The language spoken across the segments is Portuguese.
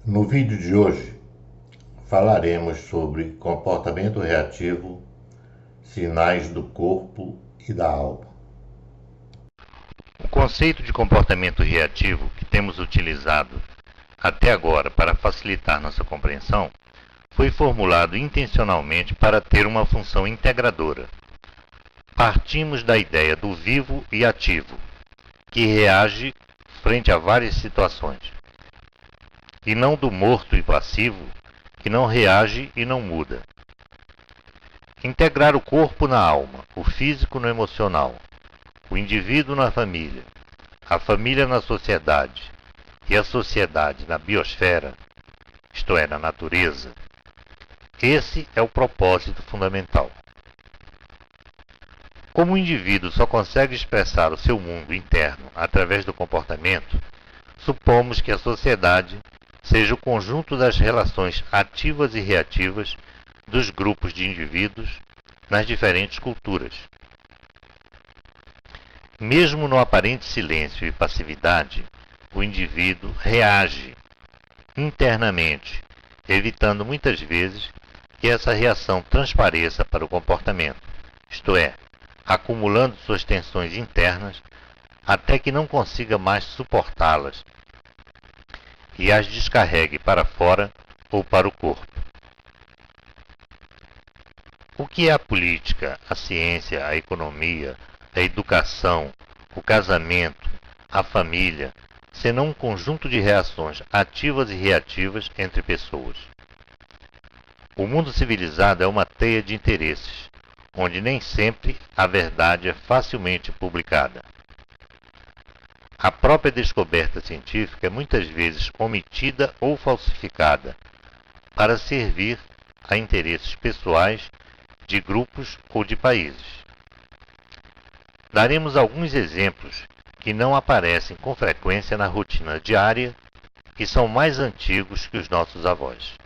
No vídeo de hoje falaremos sobre comportamento reativo, sinais do corpo e da alma. O conceito de comportamento reativo que temos utilizado até agora para facilitar nossa compreensão foi formulado intencionalmente para ter uma função integradora. Partimos da ideia do vivo e ativo, que reage frente a várias situações, e não do morto e passivo, que não reage e não muda. Integrar o corpo na alma, o físico no emocional, o indivíduo na família, a família na sociedade e a sociedade na biosfera, isto é, na natureza, esse é o propósito fundamental. Como o indivíduo só consegue expressar o seu mundo interno através do comportamento, supomos que a sociedade seja o conjunto das relações ativas e reativas dos grupos de indivíduos nas diferentes culturas. Mesmo no aparente silêncio e passividade, o indivíduo reage internamente, evitando muitas vezes que essa reação transpareça para o comportamento, isto é, acumulando suas tensões internas até que não consiga mais suportá-las e as descarregue para fora ou para o corpo. O que é a política, a ciência, a economia, a educação, o casamento, a família, senão um conjunto de reações ativas e reativas entre pessoas? O mundo civilizado é uma teia de interesses, onde nem sempre a verdade é facilmente publicada. A própria descoberta científica é muitas vezes omitida ou falsificada para servir a interesses pessoais de grupos ou de países. Daremos alguns exemplos que não aparecem com frequência na rotina diária e são mais antigos que os nossos avós.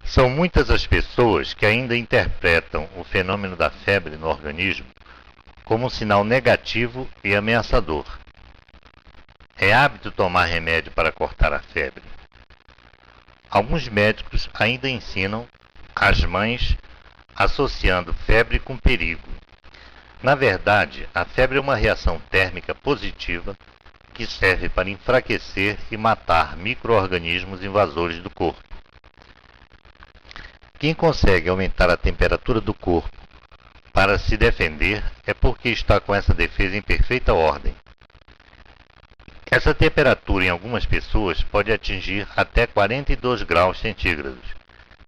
São muitas as pessoas que ainda interpretam o fenômeno da febre no organismo como um sinal negativo e ameaçador. É hábito tomar remédio para cortar a febre. Alguns médicos ainda ensinam as mães associando febre com perigo. Na verdade, a febre é uma reação térmica positiva que serve para enfraquecer e matar micro-organismos invasores do corpo. Quem consegue aumentar a temperatura do corpo para se defender é porque está com essa defesa em perfeita ordem. Essa temperatura em algumas pessoas pode atingir até 42 graus centígrados,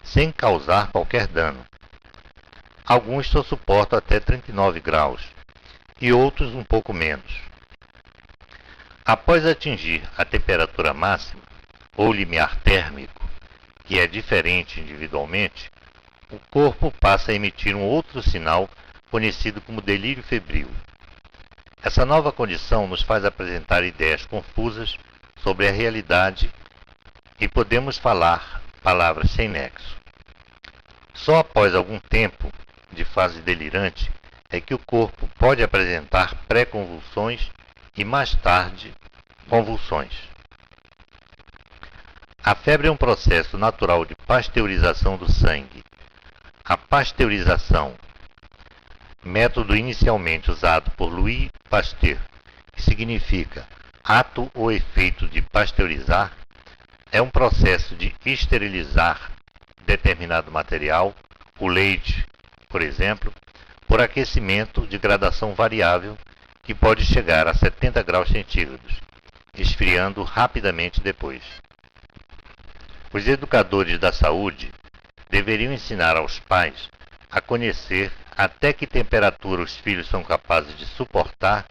sem causar qualquer dano. Alguns só suportam até 39 graus e outros um pouco menos. Após atingir a temperatura máxima, ou limiar térmico, que é diferente individualmente, o corpo passa a emitir um outro sinal conhecido como delírio febril. Essa nova condição nos faz apresentar ideias confusas sobre a realidade e podemos falar palavras sem nexo. Só após algum tempo de fase delirante é que o corpo pode apresentar pré-convulsões e mais tarde convulsões. A febre é um processo natural de pasteurização do sangue. A pasteurização, método inicialmente usado por Louis Pasteur, que significa ato ou efeito de pasteurizar, é um processo de esterilizar determinado material, o leite, por exemplo, por aquecimento de gradação variável que pode chegar a 70 graus centígrados, esfriando rapidamente depois. Os educadores da saúde deveriam ensinar aos pais a conhecer até que temperatura os filhos são capazes de suportar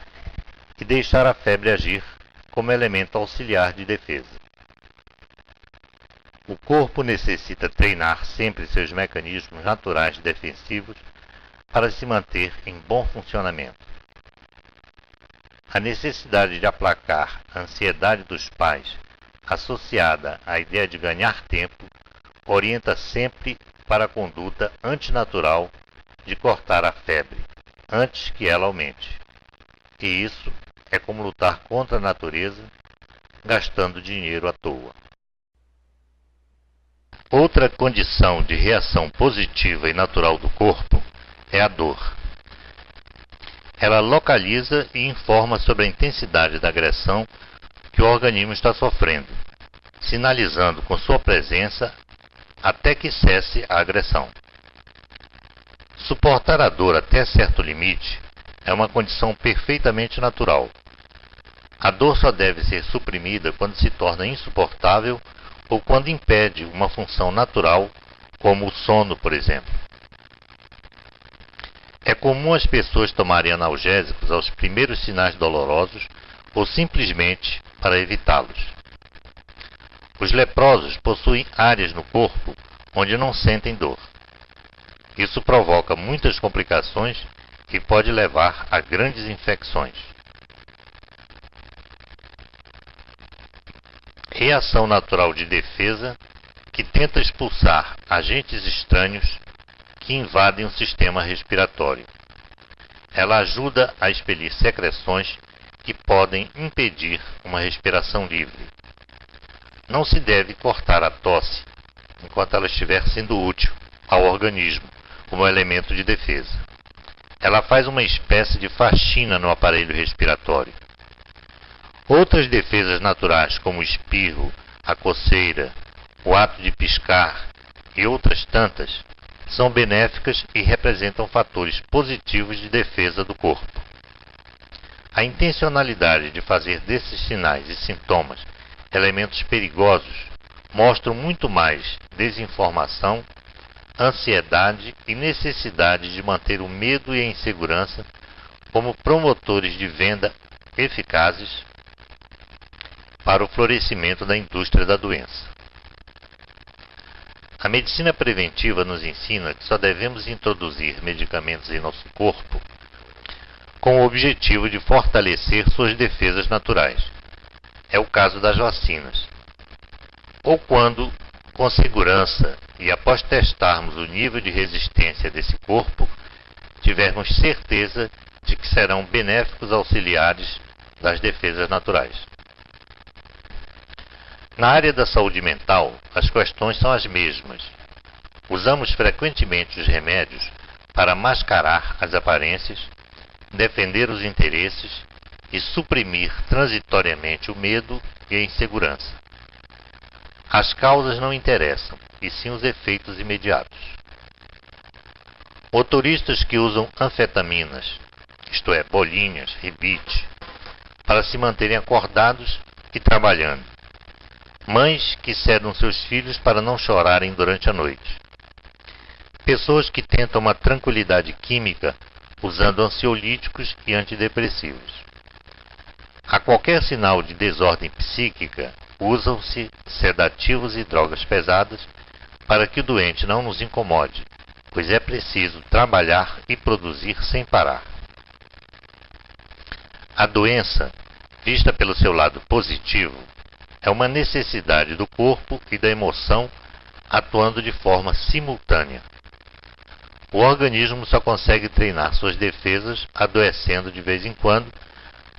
e deixar a febre agir como elemento auxiliar de defesa. O corpo necessita treinar sempre seus mecanismos naturais defensivos para se manter em bom funcionamento. A necessidade de aplacar a ansiedade dos pais, associada à ideia de ganhar tempo, orienta sempre para a conduta antinatural de cortar a febre antes que ela aumente. E isso é como lutar contra a natureza, gastando dinheiro à toa. Outra condição de reação positiva e natural do corpo é a dor. Ela localiza e informa sobre a intensidade da agressão que o organismo está sofrendo, sinalizando com sua presença até que cesse a agressão. Suportar a dor até certo limite é uma condição perfeitamente natural. A dor só deve ser suprimida quando se torna insuportável ou quando impede uma função natural, como o sono, por exemplo. É comum as pessoas tomarem analgésicos aos primeiros sinais dolorosos ou simplesmente para evitá-los. Os leprosos possuem áreas no corpo onde não sentem dor. Isso provoca muitas complicações e pode levar a grandes infecções. Reação natural de defesa que tenta expulsar agentes estranhos que invadem o sistema respiratório. Ela ajuda a expelir secreções que podem impedir uma respiração livre. Não se deve cortar a tosse enquanto ela estiver sendo útil ao organismo como elemento de defesa. Ela faz uma espécie de faxina no aparelho respiratório. Outras defesas naturais, como o espirro, a coceira, o ato de piscar e outras tantas, são benéficas e representam fatores positivos de defesa do corpo. A intencionalidade de fazer desses sinais e sintomas elementos perigosos mostram muito mais desinformação, ansiedade e necessidade de manter o medo e a insegurança como promotores de venda eficazes para o florescimento da indústria da doença. A medicina preventiva nos ensina que só devemos introduzir medicamentos em nosso corpo com o objetivo de fortalecer suas defesas naturais. É o caso das vacinas. Ou quando, com segurança e após testarmos o nível de resistência desse corpo, tivermos certeza de que serão benéficos auxiliares das defesas naturais. Na área da saúde mental, as questões são as mesmas. Usamos frequentemente os remédios para mascarar as aparências, defender os interesses e suprimir transitoriamente o medo e a insegurança. As causas não interessam, e sim os efeitos imediatos. Motoristas que usam anfetaminas, isto é, bolinhas, rebite, para se manterem acordados e trabalhando. Mães que sedam seus filhos para não chorarem durante a noite. Pessoas que tentam uma tranquilidade química usando ansiolíticos e antidepressivos. A qualquer sinal de desordem psíquica, usam-se sedativos e drogas pesadas para que o doente não nos incomode, pois é preciso trabalhar e produzir sem parar. A doença, vista pelo seu lado positivo, é uma necessidade do corpo e da emoção atuando de forma simultânea. O organismo só consegue treinar suas defesas adoecendo de vez em quando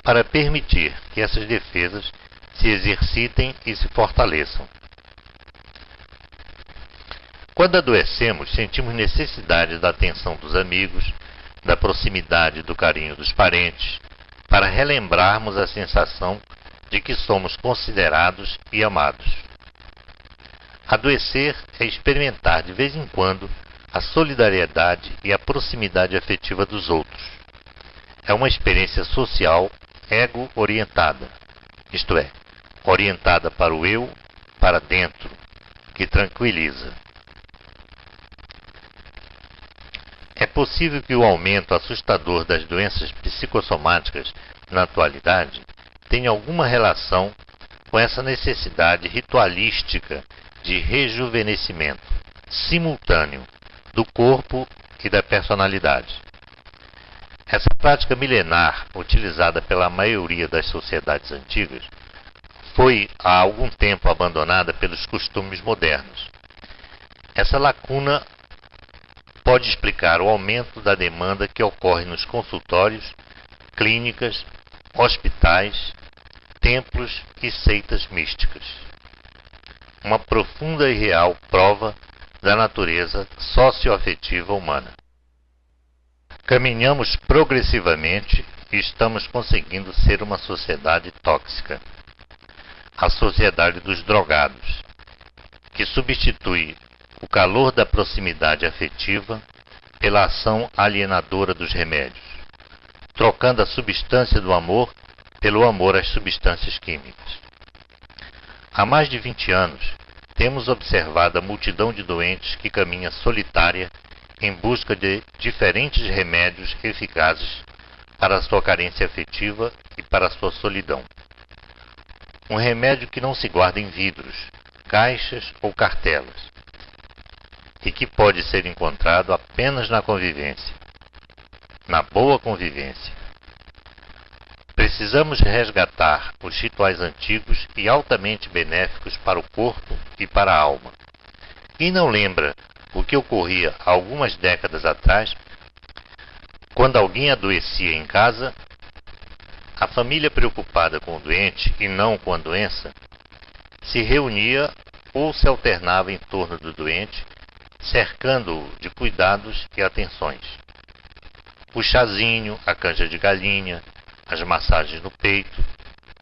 para permitir que essas defesas se exercitem e se fortaleçam. Quando adoecemos, sentimos necessidade da atenção dos amigos, da proximidade e do carinho dos parentes, para relembrarmos a sensação de que somos considerados e amados. Adoecer é experimentar de vez em quando a solidariedade e a proximidade afetiva dos outros. É uma experiência social ego-orientada, isto é, orientada para o eu, para dentro, que tranquiliza. É possível que o aumento assustador das doenças psicossomáticas na atualidade tenha alguma relação com essa necessidade ritualística de rejuvenescimento simultâneo do corpo e da personalidade. Essa prática milenar, utilizada pela maioria das sociedades antigas, foi há algum tempo abandonada pelos costumes modernos. Essa lacuna pode explicar o aumento da demanda que ocorre nos consultórios, clínicas, hospitais, templos e seitas místicas. uma profunda e real prova da natureza socioafetiva humana. Caminhamos progressivamente e estamos conseguindo ser uma sociedade tóxica. A sociedade dos drogados, que substitui o calor da proximidade afetiva pela ação alienadora dos remédios, trocando a substância do amor pelo amor às substâncias químicas. Há mais de 20 anos, temos observado a multidão de doentes que caminha solitária em busca de diferentes remédios eficazes para a sua carência afetiva e para a sua solidão. Um remédio que não se guarda em vidros, caixas ou cartelas, e que pode ser encontrado apenas na convivência, na boa convivência. Precisamos resgatar os rituais antigos e altamente benéficos para o corpo e para a alma. Quem não lembra o que ocorria há algumas décadas atrás, quando alguém adoecia em casa, a família preocupada com o doente e não com a doença, se reunia ou se alternava em torno do doente, cercando-o de cuidados e atenções. O chazinho, a canja de galinha, as massagens no peito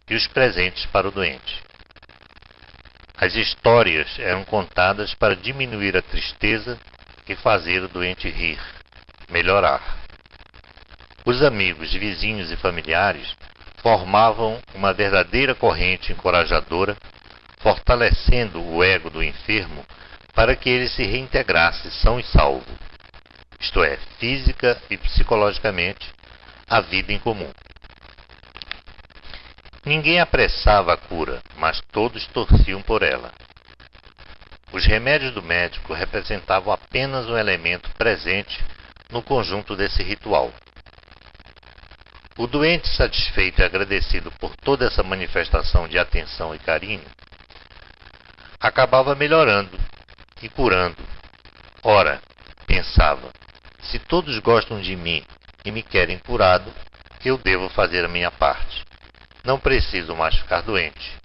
e os presentes para o doente. As histórias eram contadas para diminuir a tristeza e fazer o doente rir, melhorar. Os amigos, vizinhos e familiares formavam uma verdadeira corrente encorajadora, fortalecendo o ego do enfermo para que ele se reintegrasse são e salvo, isto é, física e psicologicamente, à vida em comum. Ninguém apressava a cura, mas todos torciam por ela. Os remédios do médico representavam apenas um elemento presente no conjunto desse ritual. O doente, satisfeito e agradecido por toda essa manifestação de atenção e carinho, acabava melhorando e curando. Ora, pensava, se todos gostam de mim e me querem curado, eu devo fazer a minha parte. Não preciso mais ficar doente.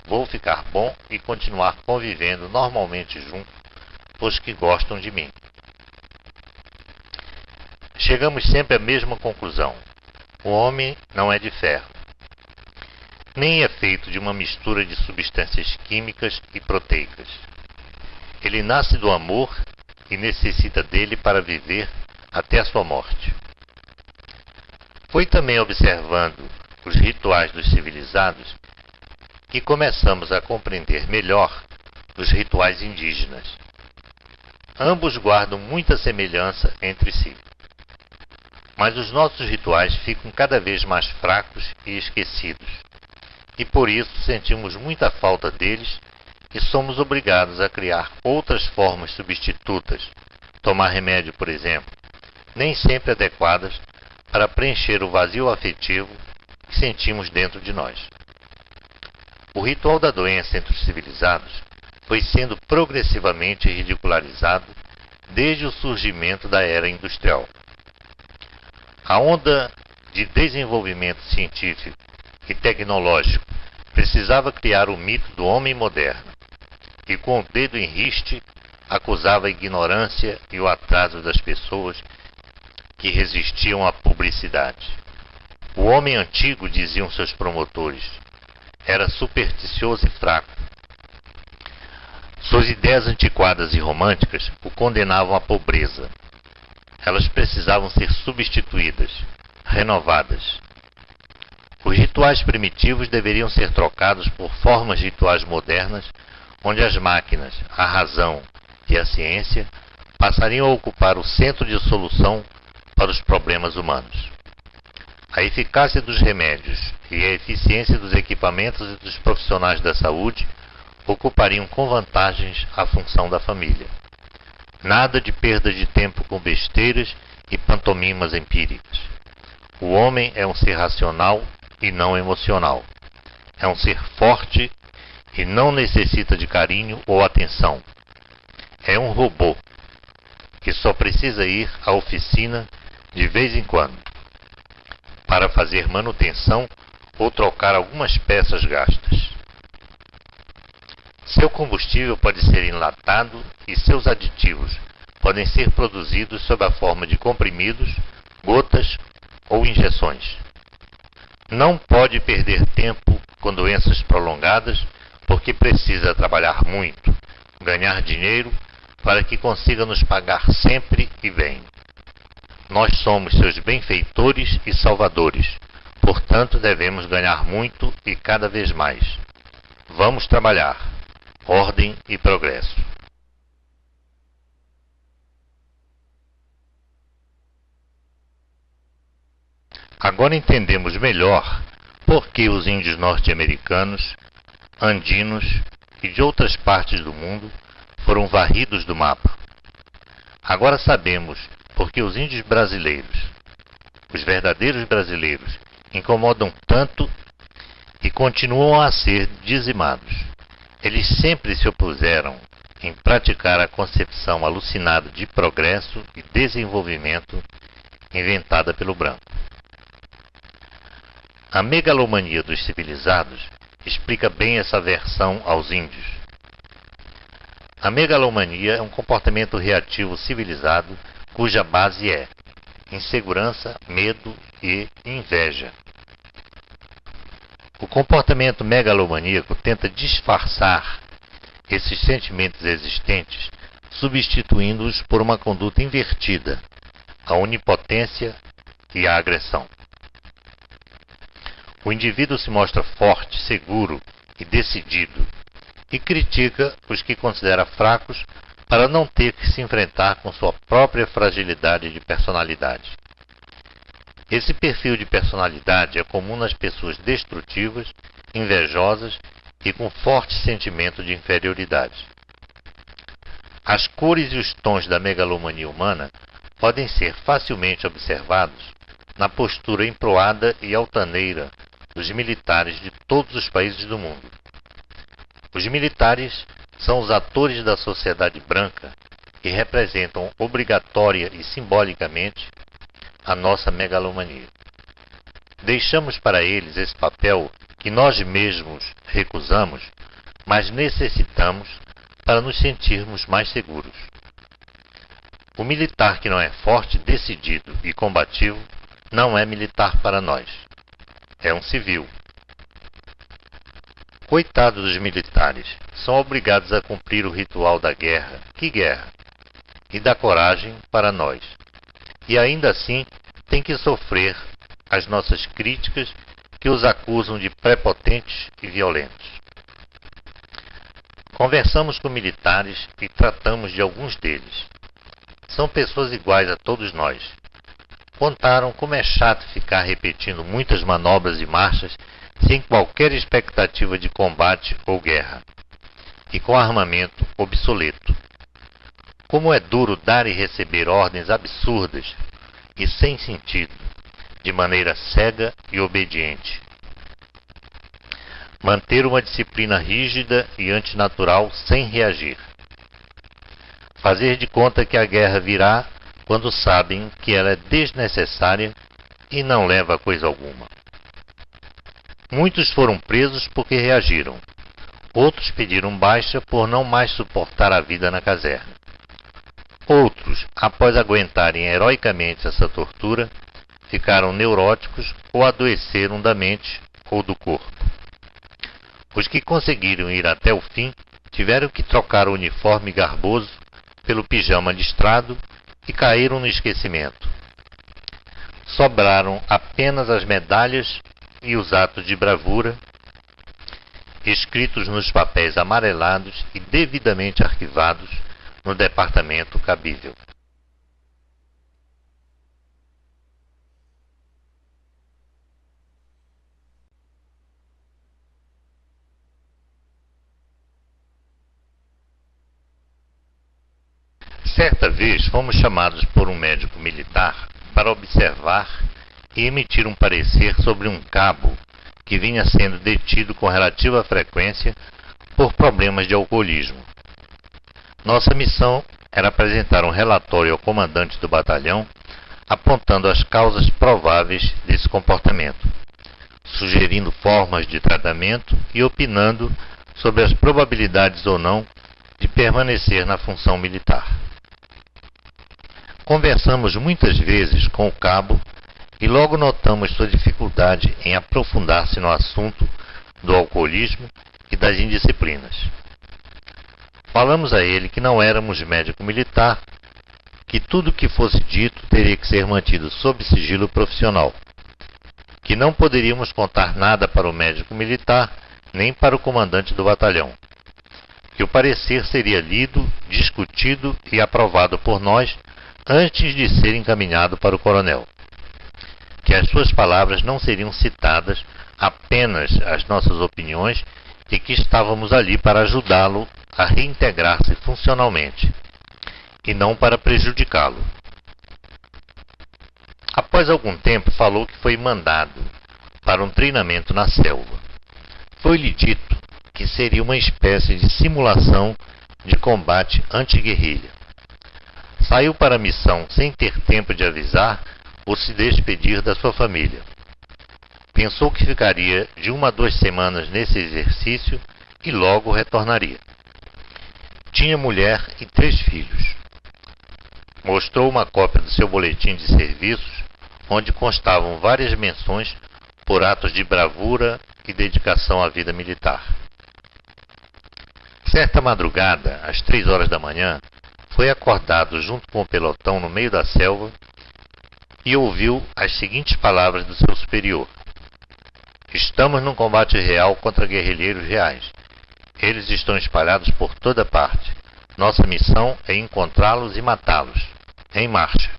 Vou ficar bom e continuar convivendo normalmente junto, pois que gostam de mim. Chegamos sempre à mesma conclusão. O homem não é de ferro, nem é feito de uma mistura de substâncias químicas e proteicas. Ele nasce do amor e necessita dele para viver até a sua morte. Foi também observando os rituais dos civilizados que começamos a compreender melhor os rituais indígenas. Ambos guardam muita semelhança entre si. Mas os nossos rituais ficam cada vez mais fracos e esquecidos, e por isso sentimos muita falta deles e somos obrigados a criar outras formas substitutas, tomar remédio, por exemplo, nem sempre adequadas para preencher o vazio afetivo que sentimos dentro de nós. O ritual da doença entre os civilizados foi sendo progressivamente ridicularizado desde o surgimento da era industrial. A onda de desenvolvimento científico e tecnológico precisava criar o mito do homem moderno, que com o dedo em riste acusava a ignorância e o atraso das pessoas que resistiam à publicidade. O homem antigo, diziam seus promotores, era supersticioso e fraco. Suas ideias antiquadas e românticas o condenavam à pobreza. Elas precisavam ser substituídas, renovadas. Os rituais primitivos deveriam ser trocados por formas rituais modernas, onde as máquinas, a razão e a ciência passariam a ocupar o centro de solução para os problemas humanos. A eficácia dos remédios e a eficiência dos equipamentos e dos profissionais da saúde ocupariam com vantagens a função da família. Nada de perda de tempo com besteiras e pantomimas empíricas. O homem é um ser racional e não emocional. É um ser forte e não necessita de carinho ou atenção. É um robô que só precisa ir à oficina de vez em quando para fazer manutenção ou trocar algumas peças gastas. Seu combustível pode ser enlatado e seus aditivos podem ser produzidos sob a forma de comprimidos, gotas ou injeções. Não pode perder tempo com doenças prolongadas, porque precisa trabalhar muito, ganhar dinheiro, para que consiga nos pagar sempre e bem. Nós somos seus benfeitores e salvadores, portanto devemos ganhar muito e cada vez mais. Vamos trabalhar. Ordem e progresso. Agora entendemos melhor por que os índios norte-americanos, andinos e de outras partes do mundo foram varridos do mapa. Agora sabemos por que os índios brasileiros, os verdadeiros brasileiros, incomodam tanto e continuam a ser dizimados. Eles sempre se opuseram em praticar a concepção alucinada de progresso e desenvolvimento inventada pelo branco. A megalomania dos civilizados explica bem essa aversão aos índios. A megalomania é um comportamento reativo civilizado cuja base é insegurança, medo e inveja. O comportamento megalomaníaco tenta disfarçar esses sentimentos existentes, substituindo-os por uma conduta invertida, a onipotência e a agressão. O indivíduo se mostra forte, seguro e decidido e critica os que considera fracos para não ter que se enfrentar com sua própria fragilidade de personalidade. Esse perfil de personalidade é comum nas pessoas destrutivas, invejosas e com forte sentimento de inferioridade. As cores e os tons da megalomania humana podem ser facilmente observados na postura emproada e altaneira dos militares de todos os países do mundo. Os militares são os atores da sociedade branca e representam obrigatória e simbolicamente a nossa megalomania. Deixamos para eles esse papel que nós mesmos recusamos, mas necessitamos para nos sentirmos mais seguros. O militar que não é forte, decidido e combativo não é militar para nós. É um civil. Coitados dos militares, são obrigados a cumprir o ritual da guerra. Que guerra? E da coragem para nós. E ainda assim têm que sofrer as nossas críticas que os acusam de prepotentes e violentos. Conversamos com militares e tratamos de alguns deles. São pessoas iguais a todos nós. Contaram como é chato ficar repetindo muitas manobras e marchas sem qualquer expectativa de combate ou guerra, e com armamento obsoleto. Como é duro dar e receber ordens absurdas e sem sentido, de maneira cega e obediente. Manter uma disciplina rígida e antinatural sem reagir. Fazer de conta que a guerra virá quando sabem que ela é desnecessária e não leva a coisa alguma. Muitos foram presos porque reagiram. Outros pediram baixa por não mais suportar a vida na caserna. Outros, após aguentarem heroicamente essa tortura, ficaram neuróticos ou adoeceram da mente ou do corpo. Os que conseguiram ir até o fim tiveram que trocar o uniforme garboso pelo pijama listrado e caíram no esquecimento. Sobraram apenas as medalhas e os atos de bravura, escritos nos papéis amarelados e devidamente arquivados no departamento cabível. Certa vez fomos chamados por um médico militar para observar e emitir um parecer sobre um cabo que vinha sendo detido com relativa frequência por problemas de alcoolismo. Nossa missão era apresentar um relatório ao comandante do batalhão apontando as causas prováveis desse comportamento, sugerindo formas de tratamento e opinando sobre as probabilidades ou não de permanecer na função militar. Conversamos muitas vezes com o cabo e logo notamos sua dificuldade em aprofundar-se no assunto do alcoolismo e das indisciplinas. Falamos a ele que não éramos médico militar, que tudo o que fosse dito teria que ser mantido sob sigilo profissional, que não poderíamos contar nada para o médico militar nem para o comandante do batalhão, que o parecer seria lido, discutido e aprovado por nós antes de ser encaminhado para o coronel, que as suas palavras não seriam citadas, apenas as nossas opiniões, e que estávamos ali para ajudá-lo a reintegrar-se funcionalmente, e não para prejudicá-lo. Após algum tempo, falou que foi mandado para um treinamento na selva. Foi-lhe dito que seria uma espécie de simulação de combate anti-guerrilha. Saiu para a missão sem ter tempo de avisar ou se despedir da sua família. Pensou que ficaria de 1 a 2 semanas nesse exercício e logo retornaria. Tinha mulher e 3 filhos. Mostrou uma cópia do seu boletim de serviços, onde constavam várias menções por atos de bravura e dedicação à vida militar. Certa madrugada, às 3 horas da manhã, foi acordado junto com o pelotão no meio da selva e ouviu as seguintes palavras do seu superior: "Estamos num combate real contra guerrilheiros reais. Eles estão espalhados por toda parte. Nossa missão é encontrá-los e matá-los. Em marcha."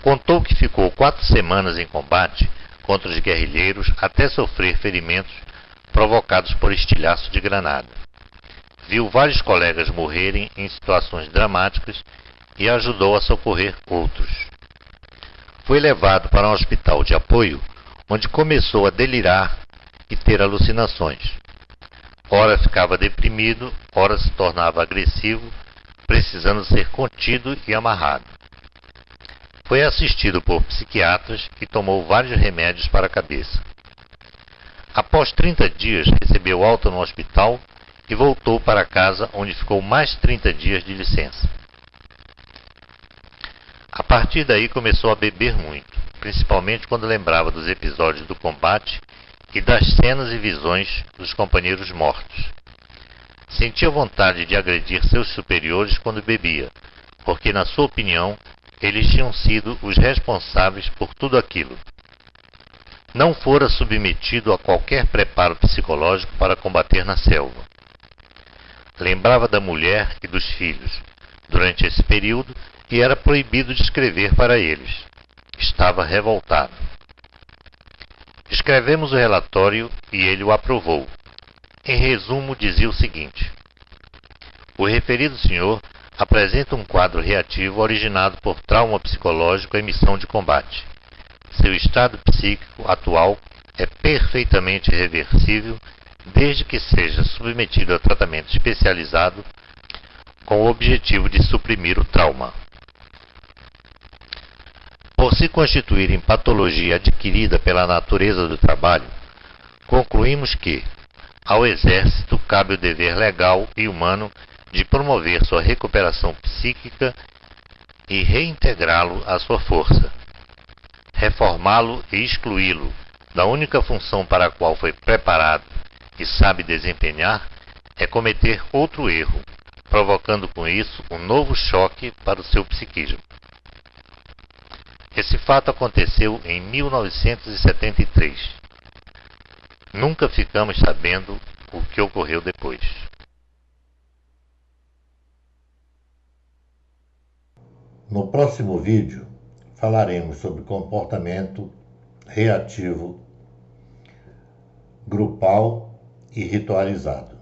Contou que ficou 4 semanas em combate contra os guerrilheiros até sofrer ferimentos provocados por estilhaço de granada. Viu vários colegas morrerem em situações dramáticas e ajudou a socorrer outros. Foi levado para um hospital de apoio, onde começou a delirar e ter alucinações. Ora ficava deprimido, ora se tornava agressivo, precisando ser contido e amarrado. Foi assistido por psiquiatras e tomou vários remédios para a cabeça. Após 30 dias, recebeu alta no hospital e voltou para casa, onde ficou mais 30 dias de licença. A partir daí começou a beber muito, principalmente quando lembrava dos episódios do combate e das cenas e visões dos companheiros mortos. Sentia vontade de agredir seus superiores quando bebia, porque, na sua opinião, eles tinham sido os responsáveis por tudo aquilo. Não fora submetido a qualquer preparo psicológico para combater na selva. Lembrava da mulher e dos filhos durante esse período e era proibido de escrever para eles. Estava revoltado. Escrevemos o relatório e ele o aprovou. Em resumo, dizia o seguinte: o referido senhor apresenta um quadro reativo originado por trauma psicológico em missão de combate. Seu estado psíquico atual é perfeitamente reversível desde que seja submetido a tratamento especializado com o objetivo de suprimir o trauma. Por se constituir em patologia adquirida pela natureza do trabalho, concluímos que, ao Exército, cabe o dever legal e humano de promover sua recuperação psíquica e reintegrá-lo à sua força. Reformá-lo e excluí-lo da única função para a qual foi preparado e sabe desempenhar é cometer outro erro, provocando com isso um novo choque para o seu psiquismo. Esse fato aconteceu em 1973. Nunca ficamos sabendo o que ocorreu depois. No próximo vídeo, falaremos sobre comportamento reativo, grupal e ritualizado.